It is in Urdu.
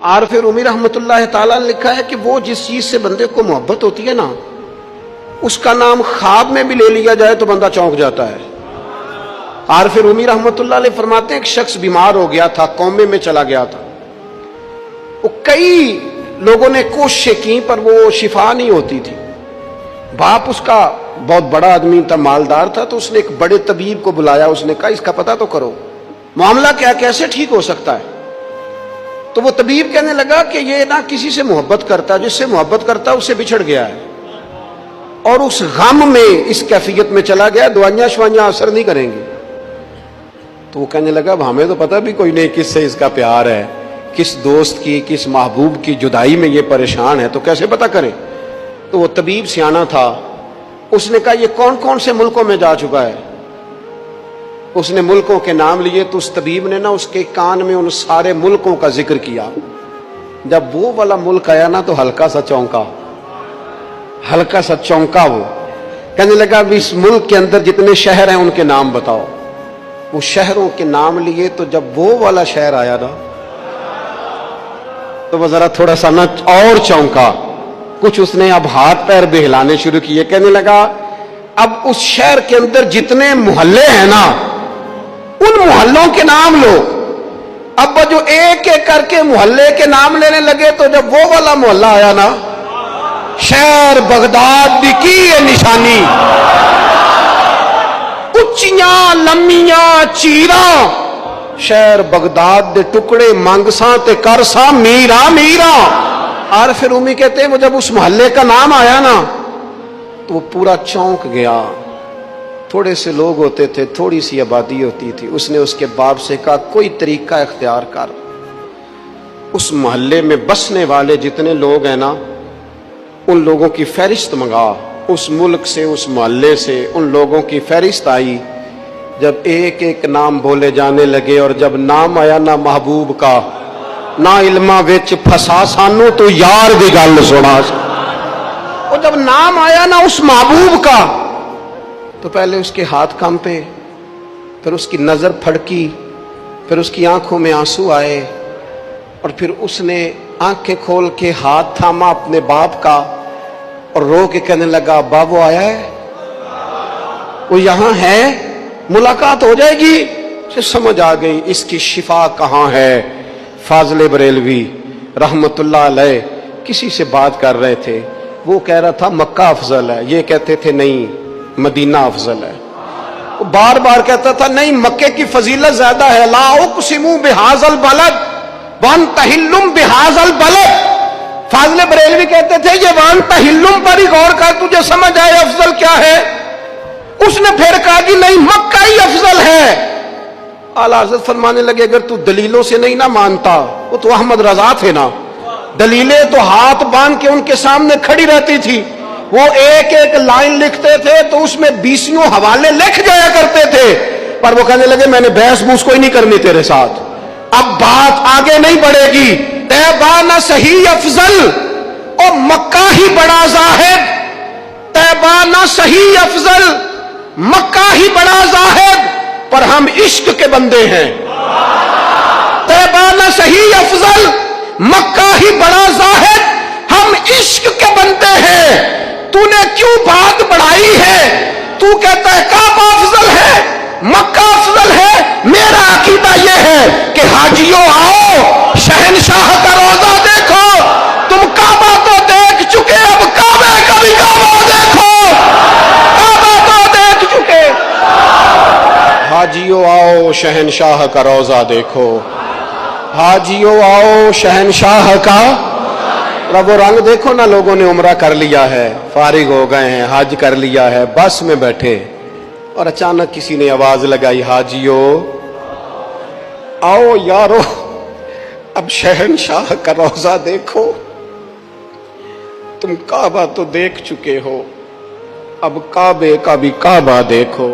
عارف رومی رحمتاللہ تعالیٰ نے لکھا ہے کہ وہ جس چیز سے بندے کو محبت ہوتی ہے نا، اس کا نام خواب میں بھی لے لیا جائے تو بندہ چونک جاتا ہے۔ عارف رومی رحمت اللہ علیہ فرماتے ہیں ایک شخص بیمار ہو گیا تھا، کومے میں چلا گیا تھا، وہ کئی لوگوں نے کوششیں کی پر وہ شفا نہیں ہوتی تھی۔ باپ اس کا بہت بڑا آدمی تھا، مالدار تھا، تو اس نے ایک بڑے طبیب کو بلایا، اس نے کہا اس کا پتہ تو کرو معاملہ کیا، کیسے ٹھیک ہو سکتا ہے۔ تو وہ طبیب کہنے لگا کہ یہ نہ کسی سے محبت کرتا ہے، جس سے محبت کرتا ہے اس سے بچھڑ گیا ہے، اور اس غم میں اس کیفیت میں چلا گیا، دوائیاں شوائیاں اثر نہیں کریں گی۔ تو وہ کہنے لگا اب ہمیں تو پتہ بھی کوئی نہیں کس سے اس کا پیار ہے، کس دوست کی کس محبوب کی جدائی میں یہ پریشان ہے، تو کیسے پتہ کریں۔ تو وہ طبیب سیانا تھا، اس نے کہا یہ کون کون سے ملکوں میں جا چکا ہے۔ اس نے ملکوں کے نام لیے تو اس طبیب نے نا اس کے کان میں ان سارے ملکوں کا ذکر کیا۔ جب وہ والا ملک آیا نا تو ہلکا سا چونکا، ہلکا سا چونکا، وہ کہنے لگا اب اس ملک کے اندر جتنے شہر ہیں ان کے نام بتاؤ۔ وہ شہروں کے نام لیے تو جب وہ والا شہر آیا نا تو وہ ذرا تھوڑا سا نا اور چونکا، کچھ اس نے اب ہاتھ پیر بھی ہلانے شروع کیے، کہنے لگا اب اس شہر کے اندر جتنے محلے ہیں نا ان محلوں کے نام لو۔ اب جو ایک ایک کر کے محلے کے نام لینے لگے تو جب وہ والا محلہ آیا نا، شہر بغداد دی کی ہے نشانی، اچیاں لمیاں چیراں، شہر بغداد دے ٹکڑے منگساں تے کرساں میراں میراں۔ عارف رومی کہتے ہیں وہ جب اس محلے کا نام آیا نا تو وہ پورا چونک گیا۔ تھوڑے سے لوگ ہوتے تھے، تھوڑی سی آبادی ہوتی تھی، اس نے اس کے باپ سے کہا کوئی طریقہ اختیار کر، اس محلے میں بسنے والے جتنے لوگ ہیں نا ان لوگوں کی فہرست منگا۔ اس ملک سے اس محلے سے ان لوگوں کی فہرست آئی، جب ایک ایک نام بولے جانے لگے اور جب نام آیا نا محبوب کا، نہ علماں وچ پھسا سانو تو یار دی گل سنا، اور جب نام آیا نا اس محبوب کا تو پہلے اس کے ہاتھ کانپے، پھر اس کی نظر پھڑکی، پھر اس کی آنکھوں میں آنسو آئے، اور پھر اس نے آنکھیں کھول کے ہاتھ تھاما اپنے باپ کا اور رو کے کہنے لگا بابو آیا ہے، وہ یہاں ہے، ملاقات ہو جائے گی۔ اسے سمجھ آ گئی اس کی شفا کہاں ہے۔ فاضل بریلوی رحمت اللہ علیہ کسی سے بات کر رہے تھے، وہ کہہ رہا تھا مکہ افضل ہے، یہ کہتے تھے نہیں مدینہ افضل ہے۔ وہ بار بار کہتا تھا نہیں مکے کی فضیلت زیادہ ہے، لا اقسم بہذا البلد وانت حل بہذا البلد۔ فاضل بریلوی کہتے تھے یہ وانت حل پر ہی غور کر، تجھے سمجھ آئے افضل کیا ہے۔ اس نے پھر کہا کہ نہیں مکہ ہی افضل ہے۔ اعلیٰ حضرت فرمانے لگے اگر تو دلیلوں سے نہیں نہ مانتا، وہ تو احمد رضا تھے نا، دلیلیں تو ہاتھ باندھ کے ان کے سامنے کھڑی رہتی تھی، وہ ایک ایک لائن لکھتے تھے تو اس میں 20 حوالے لکھ جایا کرتے تھے، پر وہ کہنے لگے میں نے بحث بوس کوئی نہیں کرنی تیرے ساتھ، اب بات آگے نہیں بڑھے گی، طیبہ نہ صحیح افضل اور مکہ ہی بڑا زاہد، طیبہ نہ صحیح افضل مکہ ہی بڑا زاہد، پر ہم عشق کے بندے ہیں۔ طیبہ نہ صحیح افضل مکہ ہی بڑا زاہد، ہم عشق کے بندے ہیں۔ تو نے کیوں بات بڑھائی ہے؟ تو کہتا ہے کعبہ افضل ہے، مکہ افضل ہے، میرا عقیدہ یہ ہے کہ حاجیوں آؤ شہنشاہ کا روضہ دیکھو، تم کعبہ تو دیکھ چکے، اب کعبے کا بھی کعبہ دیکھو، کعبہ تو دیکھ چکے، حاجیوں آؤ شہنشاہ کا روضہ دیکھو، حاجیوں آؤ شہنشاہ کا۔ رب و رنگ دیکھو نا، لوگوں نے عمرہ کر لیا ہے، فارغ ہو گئے ہیں، حج کر لیا ہے، بس میں بیٹھے اور اچانک کسی نے آواز لگائی حاجیوں آؤ یارو اب شہنشاہ کا روضہ دیکھو، تم کعبہ تو دیکھ چکے ہو، اب کعبے کا بھی کعبہ دیکھو۔